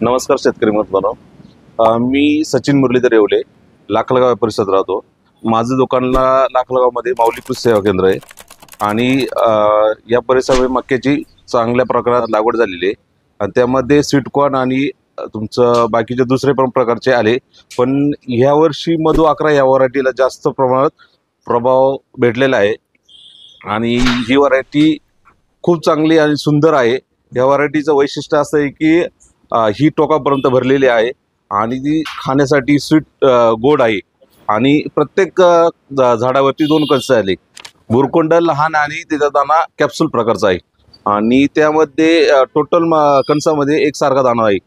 नमस्कार शेतकरी मित्रांनो. मी सचिन मुरलीधर येवले, लाखलगाव या परिसरात राहतो. माझं दुकानला लाखलगावमध्ये माऊली कृषी सेवा केंद्र आहे आणि या परिसरामध्ये मक्याची चांगल्या प्रकारात लागवड झालेली आहे आणि त्यामध्ये स्वीटकॉर्न आणि तुमचं बाकीचे दुसरे पण प्रकारचे आले. पण ह्या वर्षी मधु 11 या व्हरायटीला जास्त प्रमाणात प्रभाव भेटलेला आहे आणि ही व्हरायटी खूप चांगली आणि सुंदर आहे. या व्हरायटीचं वैशिष्ट्य असं आहे की ही टोकापर्यंत भरलेली आहे आणि ती खाण्यासाठी स्वीट गोड आहे आणि प्रत्येक झाडावरती 2 कणस आले. बुरकुंड लहान आणि त्याचा दाना कॅप्सूल प्रकारचा आहे आणि त्यामध्ये टोटल कणसामध्ये एकसारखा दाना आहे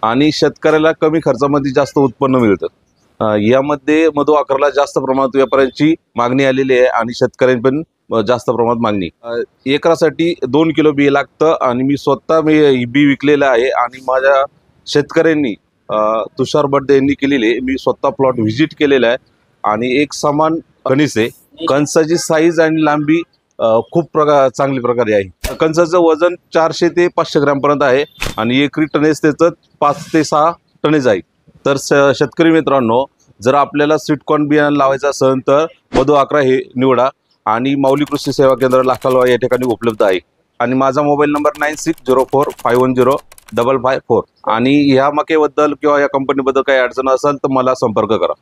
आणि शेतकऱ्याला कमी खर्चामध्ये जास्त उत्पन्न मिळतं. यामध्ये मधु 11ला जास्त प्रमाणात व्यापाऱ्यांची मागणी आलेली आहे आणि शेतकऱ्यांनी पण जास्त प्रमाणात मागणी. एकरासाठी 2 किलो बी लागतं आणि मी स्वतः बी विकलेलं आहे आणि माझ्या शेतकऱ्यांनी तुषार बड्डे यांनी केलेली मी स्वतः प्लॉट व्हिजिट केलेला आहे आणि एक समान कणीस आहे. कणसाची साईज आणि लांबी खूप चांगली प्रकारे आहे. कणसाचं वजन 400 ते 500 ग्रॅमपर्यंत आहे आणि एकरी टनेज त्याचं 5 ते 6 टनेज आहे. तर शेतकरी मित्रांनो, जर आपल्याला स्वीटकॉर्न बियाणं लावायचं असेल तर मधु 11 हे निवडा आणि माऊली कृषी सेवा केंद्र लाखलगाव या ठिकाणी उपलब्ध आहे आणि माझा मोबाईल नंबर 9604510554 आणि ह्या मक्याबद्दल किंवा या कंपनीबद्दल काही अडचण असेल तर मला संपर्क करा.